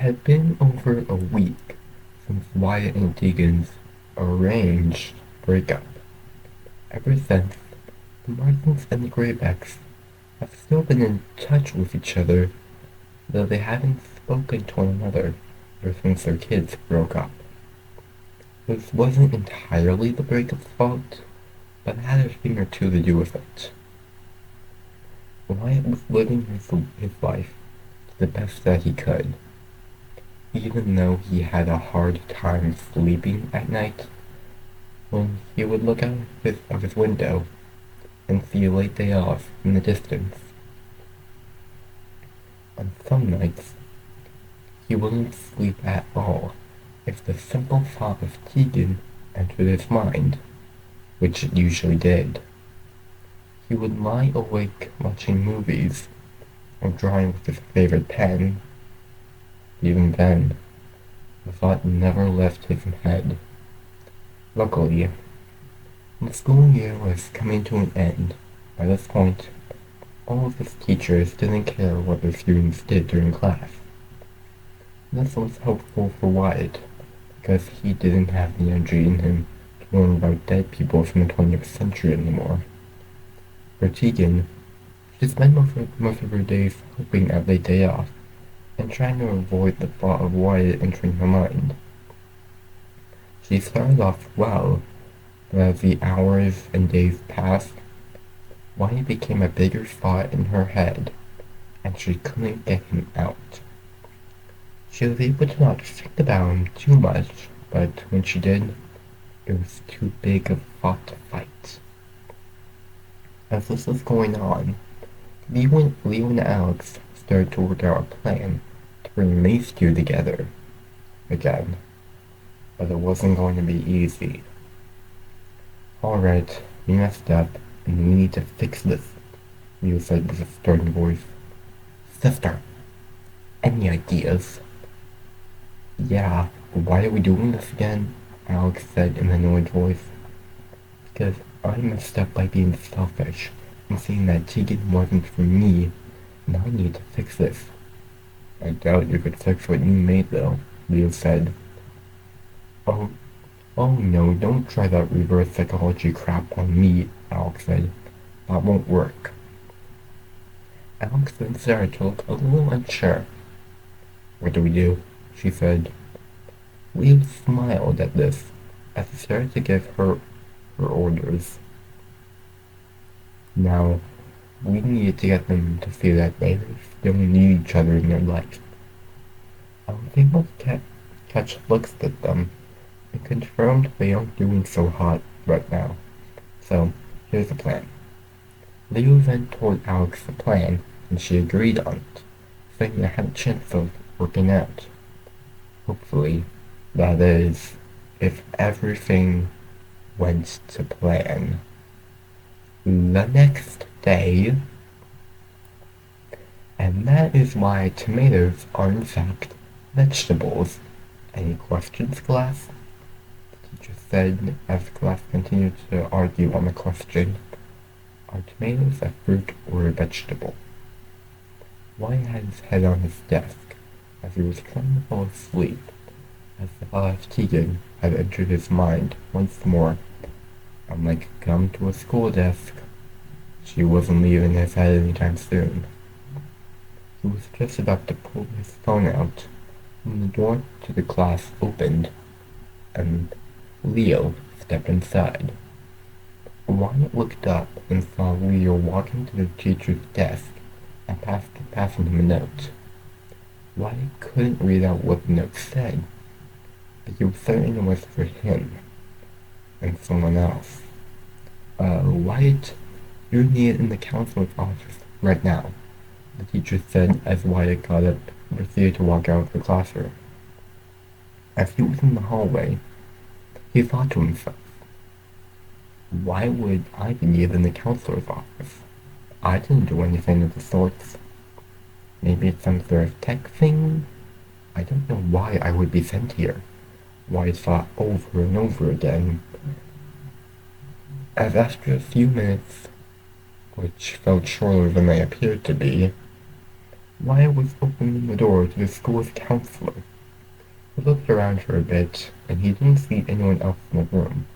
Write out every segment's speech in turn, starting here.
had been over a week since Wyatt and Deegan's arranged breakup. Ever since, the Martins and the Greybacks have still been in touch with each other, though they haven't spoken to one another ever since their kids broke up. This wasn't entirely the breakup's fault, but it had a thing or two to do with it. Wyatt was living his life to the best that he could, even though he had a hard time sleeping at night when he would look out of his window and see a late day off in the distance. On some nights, he wouldn't sleep at all if the simple thought of Tegan entered his mind, which it usually did. He would lie awake watching movies or drawing with his favorite pen. Even then, the thought never left his head. Luckily, the school year was coming to an end. By this point, all of his teachers didn't care what their students did during class. This was helpful for Wyatt, because he didn't have the energy in him to learn about dead people from the 20th century anymore. For Tegan, she spent most of her days hoping at late day off, and trying to avoid the thought of Wyatt entering her mind. She started off well, but as the hours and days passed, Wyatt became a bigger thought in her head, and she couldn't get him out. She was able to not think about him too much, but when she did, it was too big of a thought to fight. As this was going on, Leo and Alex started to work out a plan to bring these two together again, but it wasn't going to be easy. Alright, we messed up, and we need to fix this, Leo said with a stern voice. Sister, any ideas? Yeah, but why are we doing this again? Alex said in an annoyed voice. Because I messed up by being selfish and saying that Tegan wasn't for me, and I need to fix this. I doubt you could fix what you made though, Leo said. Oh, oh no, don't try that reverse psychology crap on me, Alex said. That won't work. Alex then started to look a little unsure. What do we do? She said. Leo smiled at this as he started to give her orders. Now, we needed to get them to see that they still need each other in their life. I was able to catch looks at them and confirmed they aren't doing so hot right now. So, here's the plan. Leo then told Alex the plan, and she agreed on it, saying they had a chance of working out. Hopefully, that is, if everything went to plan. The next day, and that is why tomatoes are in fact vegetables. Any questions, class? The teacher said as the class continued to argue on the question, are tomatoes a fruit or a vegetable? Wyatt had his head on his desk as he was trying to fall asleep, as the thought of Tegan had entered his mind once more. Unlike come to a school desk, she wasn't leaving his head anytime soon. He was just about to pull his phone out when the door to the class opened, and Leo stepped inside. Wyatt looked up and saw Leo walking to the teacher's desk and passing him a note. Wyatt couldn't read out what the note said, but he was certain it was for him and someone else. Wyatt, you're needed in the counselor's office right now, the teacher said as Wyatt got up and proceeded to walk out of the classroom. As he was in the hallway, he thought to himself, why would I be needed in the counselor's office? I didn't do anything of the sorts. Maybe it's some sort of tech thing? I don't know why I would be sent here. Wyatt thought over and over again, as after a few minutes, which felt shorter than they appeared to be, Wyatt was opening the door to the school's counselor. He looked around for a bit, and he didn't see anyone else in the room.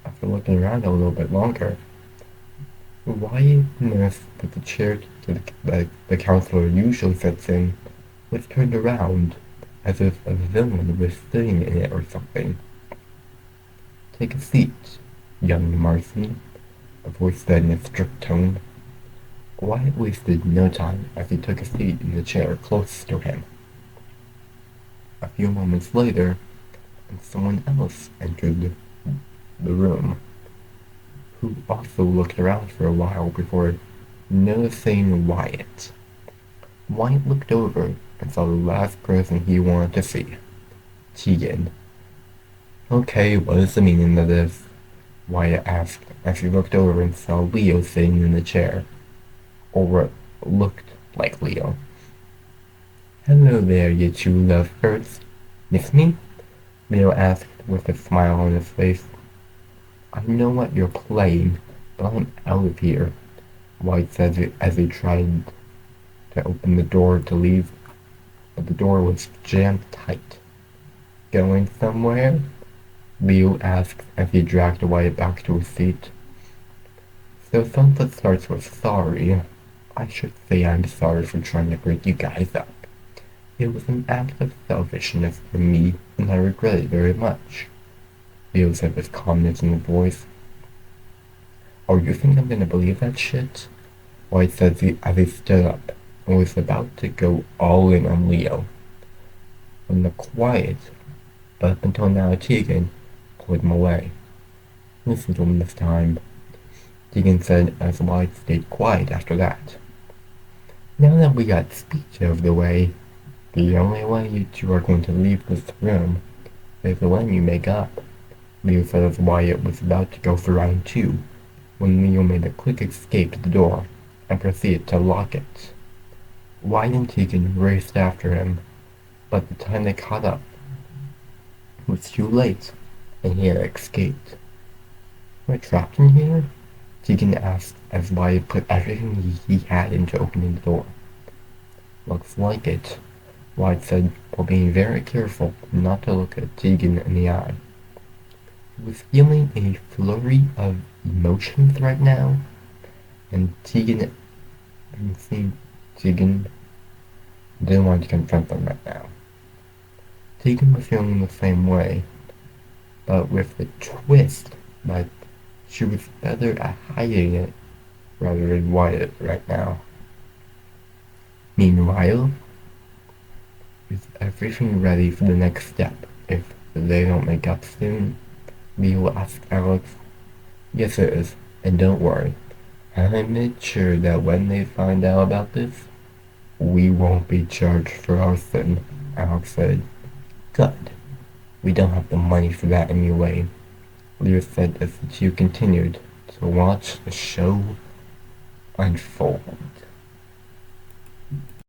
After looking around a little bit longer, Wyatt noticed that the chair that the counselor usually sits in was turned around, as if a villain was sitting in it or something. "Take a seat, young Marcy," a voice said in a strict tone. Wyatt wasted no time as he took a seat in the chair closest to him. A few moments later, someone else entered the room, who also looked around for a while before noticing Wyatt. Wyatt looked over and saw the last person he wanted to see, Tegan. "Okay, what is the meaning of this?" Wyatt asked as he looked over and saw Leo sitting in the chair, or what looked like Leo. "Hello there, you two lovebirds. Miss me?" Leo asked with a smile on his face. "I know what you're playing, but I'm out of here," White said as he tried to open the door to leave, but the door was jammed tight. "Going somewhere?" Leo asked as he dragged Wyatt back to his seat. "So sunset starts with sorry. I should say I'm sorry for trying to break you guys up. It was an act of selfishness for me, and I regret it very much," Leo said with calmness in his voice. "Oh, you think I'm gonna believe that shit?" White said as he stood up and was about to go all in on Leo, when the quiet, but up until now Tegan, pulled him away. "Listen to him this time," Tegan said as White stayed quiet after that. "Now that we got speech out of the way, the only way you two are going to leave this room is when you make up," Leo said as Wyatt was about to go for round two, when Leo made a quick escape to the door and proceeded to lock it. Wyatt and Tegan raced after him, but by the time they caught up, it was too late, and he had escaped. "Am I trapped in here?" Tegan asked as Wyatt put everything he had into opening the door. "Looks like it," Wyatt said, while being very careful not to look at Tegan in the eye. He was feeling a flurry of emotions right now, and Tegan didn't want to confront them right now. Tegan was feeling the same way, but with the twist that she was better at hiding it rather than Wyatt right now. Meanwhile, is everything ready for the next step if they don't make up soon? Leo asked Alex. "Yes, it is, and don't worry. I made sure that when they find out about this, we won't be charged for arson," Alex said. "Good. We don't have the money for that anyway," Leo said as the two continued to watch the show unfold.